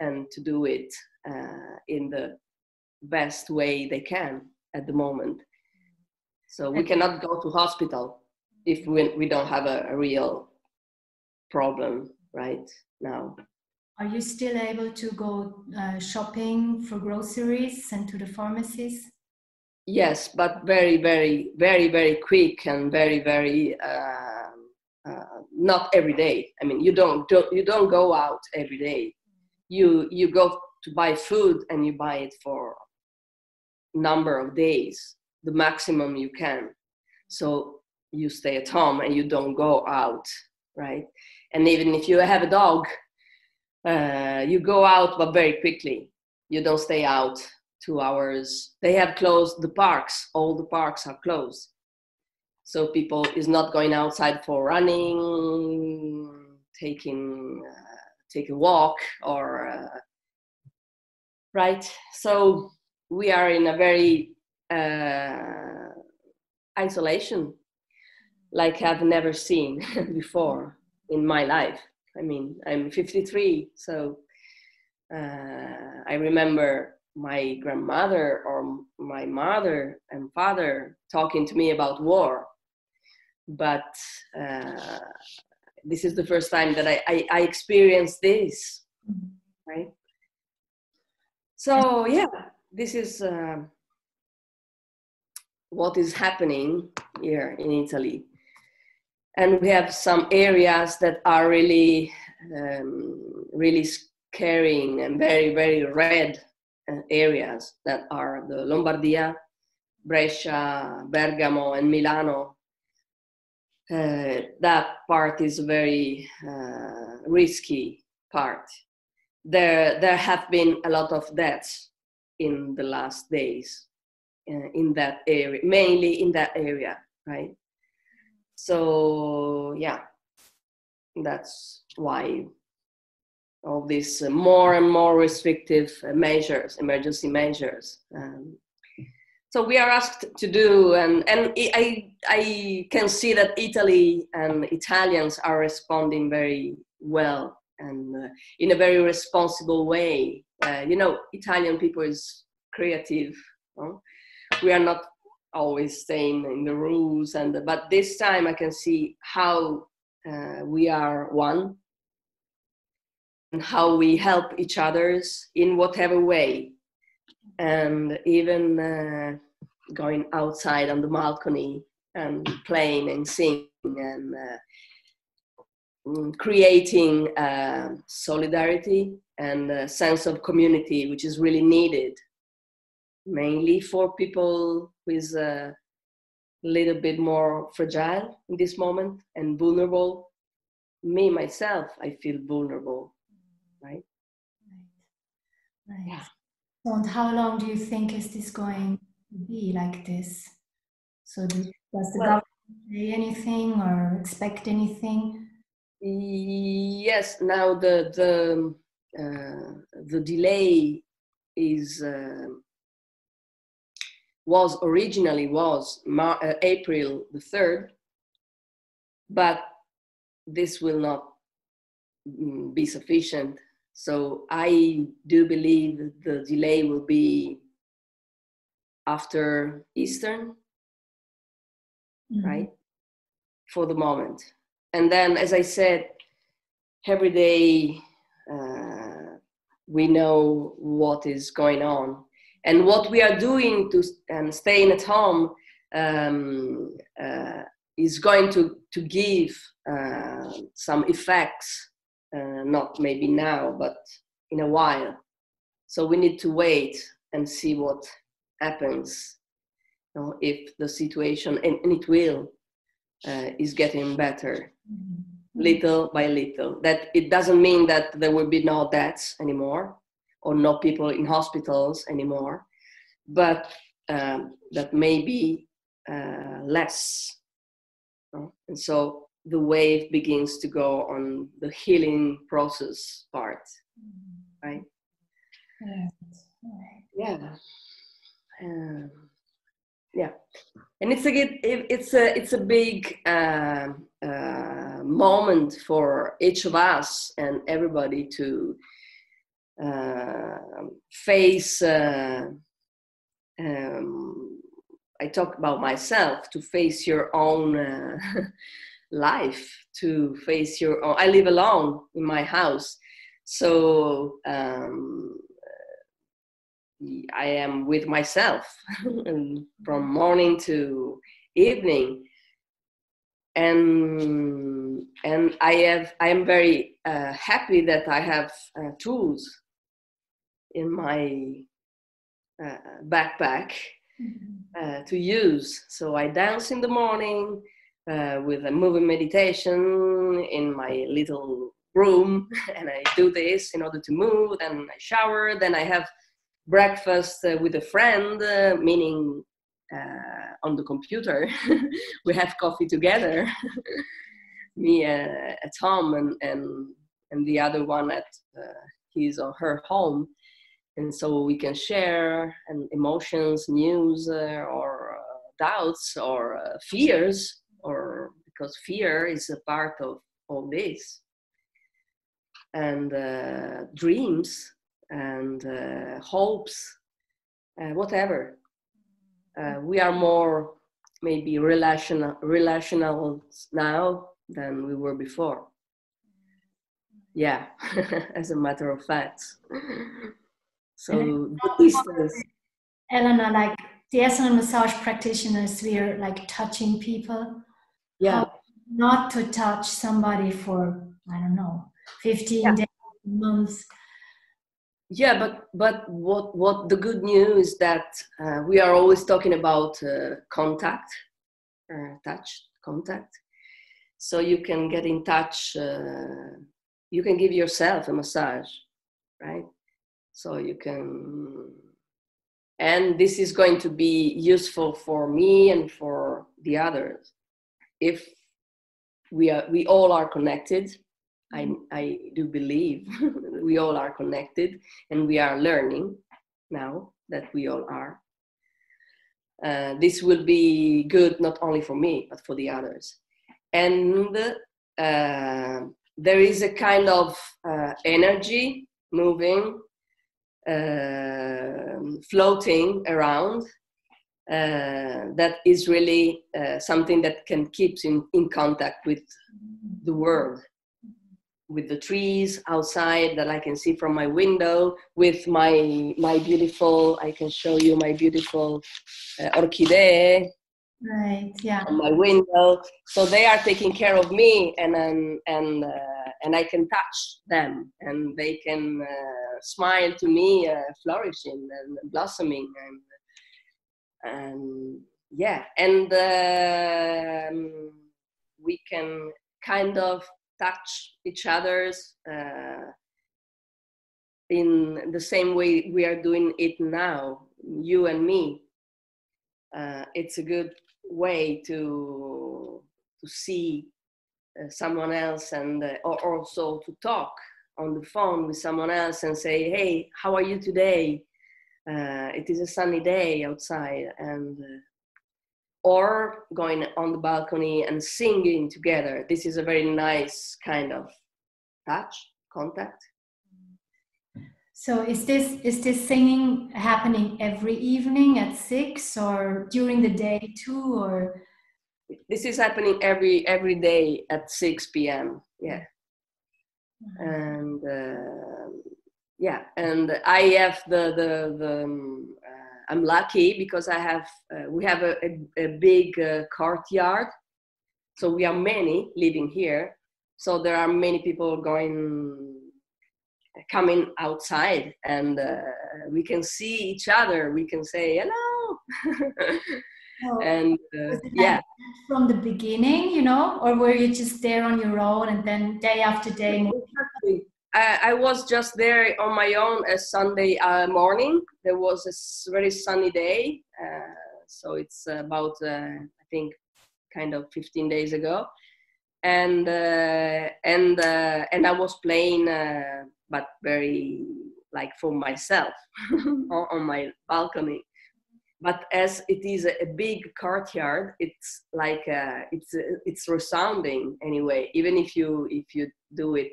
and to do it in the best way they can at the moment. So we cannot go to hospital if we don't have a real problem right now. Are you still able to go shopping for groceries and to the pharmacies? Yes, but very, very, very, very quick and very, very not every day. I mean, you don't go out every day. You go to buy food and you buy it for number of days, the maximum you can. So you stay at home and you don't go out, right? And even if you have a dog, you go out, but very quickly. You don't stay out 2 hours. They have closed the parks. All the parks are closed. So people is not going outside for running, taking a walk, or right. So we are in a very isolation, like I've never seen before in my life. I mean, I'm 53, so I remember my grandmother or my mother and father talking to me about war, but this is the first time that I experienced this, right? So yeah, this is what is happening here in Italy. And we have some areas that are really, really scaring and very, very red areas, that are the Lombardia, Brescia, Bergamo, and Milano. That part is a very risky part. There have been a lot of deaths in the last days in that area, mainly in that area, right? So yeah, that's why all these more and more restrictive measures, emergency measures. So we are asked to do, and I can see that Italy and Italians are responding very well and in a very responsible way. Italian people is creative. Huh? We are not always staying in the rules, but this time I can see how we are one and how we help each others in whatever way, and even going outside on the balcony and playing and singing and creating solidarity and a sense of community, which is really needed, mainly for people who is a little bit more fragile in this moment and vulnerable. Me, myself, I feel vulnerable, right? Right. Yeah. So, and how long do you think is this going to be like this? So does the government say anything or expect anything? Yes, now the delay is was originally April the 3rd, but this will not be sufficient. So I do believe the delay will be after Easter, right? For the moment. And then, as I said, every day we know what is going on. And what we are doing and staying at home is going to give some effects, not maybe now, but in a while. So we need to wait and see what happens, if the situation, and it will, is getting better, little by little. That it doesn't mean that there will be no deaths anymore, or no people in hospitals anymore, but that may be less. And so the wave begins to go on the healing process part, right? Yeah. Yeah, and it's a big moment for each of us and everybody to face. I talk about myself, to face your own life, to face your own. I live alone in my house, so I am with myself and from morning to evening, and I am very happy that I have tools in my backpack to use. So I dance in the morning with a moving meditation in my little room, and I do this in order to move. Then I shower. Then I have breakfast with a friend, meaning on the computer. We have coffee together. Me at home, and the other one at his or her home. And so we can share emotions, news, or doubts, or fears, or because fear is a part of all this, and dreams and hopes, whatever. We are more maybe relational now than we were before. Yeah, as a matter of fact. So the distance. Elena, like the Esalen massage practitioners, we are like touching people. Yeah. How not to touch somebody for, I don't know, 15 days, months. Yeah, but what the good news is that we are always talking about contact, touch, contact. So you can get in touch. You can give yourself a massage, right? So you can, and this is going to be useful for me and for the others. If we all are connected, I do believe we all are connected, and we are learning now that we all are. This will be good not only for me, but for the others. And there is a kind of energy moving, floating around, that is really something that can keep in contact with the world, with the trees outside that I can see from my window, with my beautiful, I can show you my beautiful orchidea, right? Yeah, on my window. So they are taking care of me, and I can touch them, and they can smile to me, flourishing and blossoming, and yeah, and we can kind of touch each other's in the same way we are doing it now, you and me. It's a good way to see someone else, and or also to talk on the phone with someone else and say, hey, how are you today? It is a sunny day outside, and or going on the balcony and singing together. This is a very nice kind of touch, contact. So is this singing happening every evening at 6, or during the day too, or? This is happening every day at 6 p.m. Yeah. And yeah, and I have I'm lucky because I have we have a big courtyard, so we are many living here. So there are many people coming outside, and we can see each other. We can say hello. Oh, and yeah, from the beginning, you know, or were you just there on your own, and then day after day? Exactly. I was just there on my own a Sunday morning. There was a very sunny day, so it's about I think kind of 15 days ago, and I was playing, but very like for myself on my balcony. But as it is a big courtyard, it's like it's resounding anyway. Even if you do it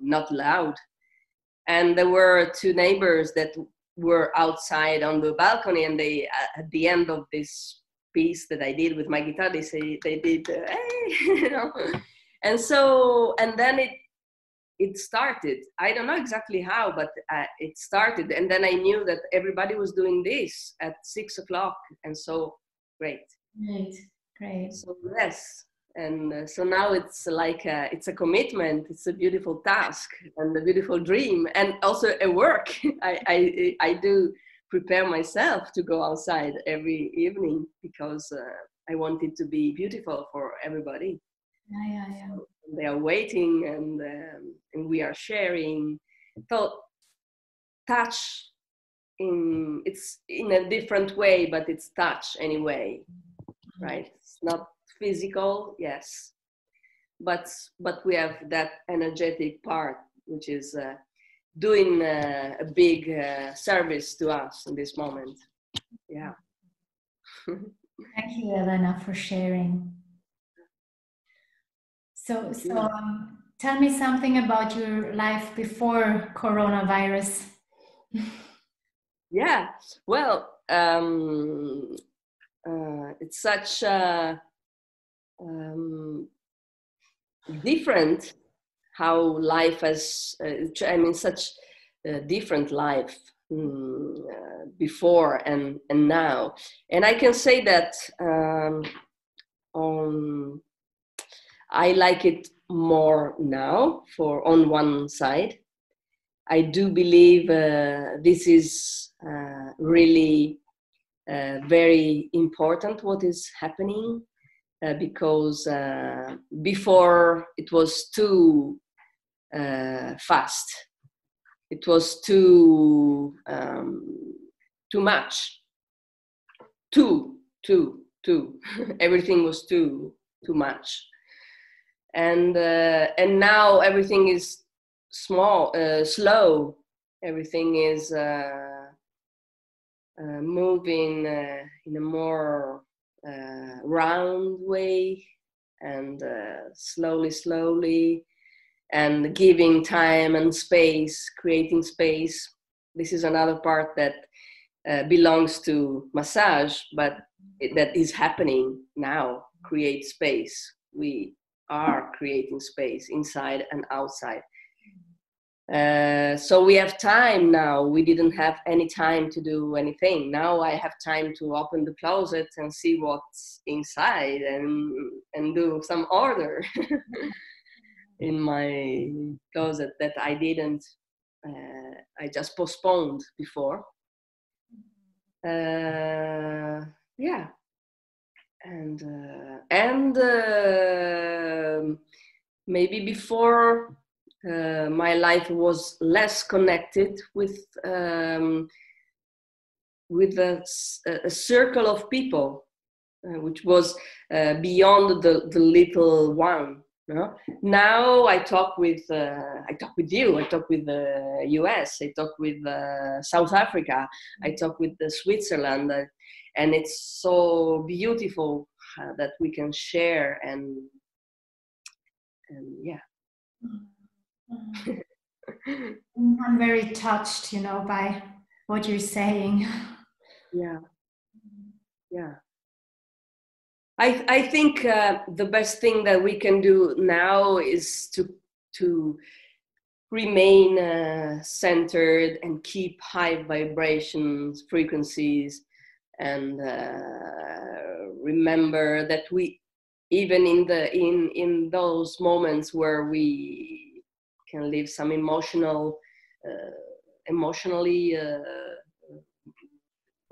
not loud, And there were two neighbors that were outside on the balcony, and they, at the end of this piece that I did with my guitar, they did, hey, you know. And so, and then it started. I don't know exactly how, but it started. And then I knew that everybody was doing this at 6 o'clock. And so, great. Great. So, yes. And so now it's like, it's a commitment. It's a beautiful task and a beautiful dream, and also a work. I do prepare myself to go outside every evening because I want it to be beautiful for everybody. Yeah. So they are waiting, and we are sharing. So touch, it's in a different way, but it's touch anyway, right? It's not physical, yes, but we have that energetic part, which is doing a big service to us in this moment. Yeah. Thank you, Elena, for sharing. So tell me something about your life before coronavirus. Yeah, well, it's such different how life has, such a different life before and now. And I can say that I like it more now, on one side. I do believe this is really very important what is happening, because before it was too fast. It was too much. Too. Everything was too much. And now everything is slow. Everything is moving in a more round way, and slowly, and giving time and space, creating space. This is another part that belongs to massage, but that is happening now. Create space. We are creating space inside and outside. So we have time now. We didn't have any time to do anything. Now I have time to open the closet and see what's inside, and do some order in my closet that I didn't. I just postponed before. Yeah, and maybe before. My life was less connected with a circle of people, which was beyond the little one. You know? Now I talk with you. I talk with the US. I talk with South Africa. I talk with Switzerland, and it's so beautiful that we can share and yeah. I'm very touched, by what you're saying. Yeah. I think the best thing that we can do now is to remain centered and keep high vibrations, frequencies, and remember that we, even in those moments where we can live some emotionally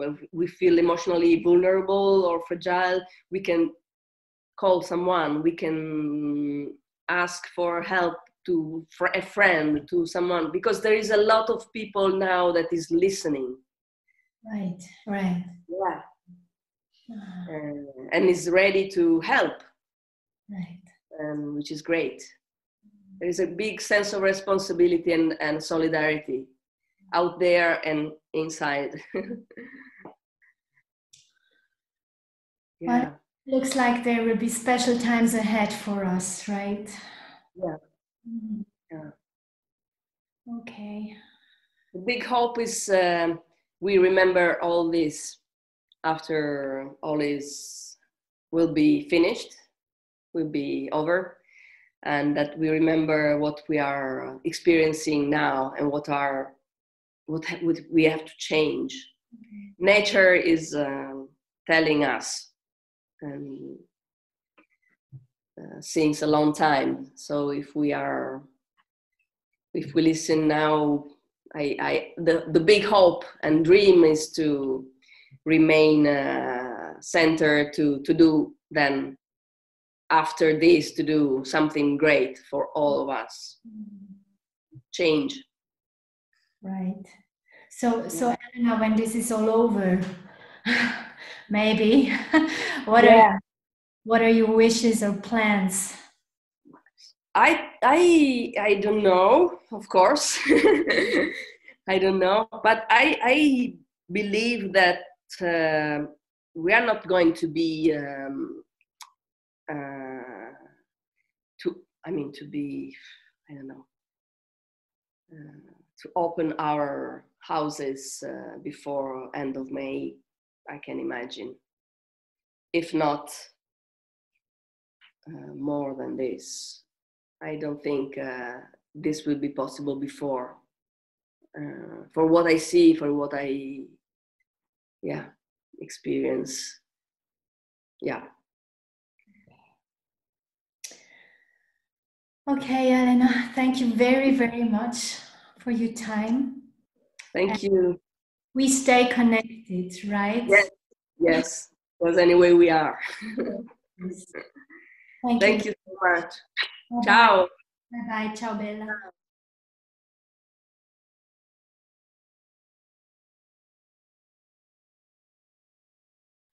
when we feel emotionally vulnerable or fragile, we can call someone, we can ask for help to a friend, to someone, because there is a lot of people now that is listening. Right. Yeah. And is ready to help. Right. Which is great. There is a big sense of responsibility and solidarity out there and inside. Yeah. Well, it looks like there will be special times ahead for us, right? Yeah. Mm-hmm. Yeah. Okay. The big hope is we remember all this after all is will be finished, will be over, and that we remember what we are experiencing now and what we have to change. Okay. Nature is telling us and since a long time. So if we listen now, the big hope and dream is to remain centered to do then after this, to do something great for all of us. Change. Right. So Elena, when this is all over, maybe what are your wishes or plans? I don't know, of course. I don't know, but I believe that we are not going to be to be, I don't know, to open our houses before end of May, I can imagine. If not more than this, I don't think this will be possible before. For what I see, for what I experience. Yeah. Okay, Elena, thank you very, very much for your time. Thank you. We stay connected, right? Yes. Because anyway we are. Yes. Thank you so much. Bye-bye. Ciao. Bye-bye. Ciao, Bella.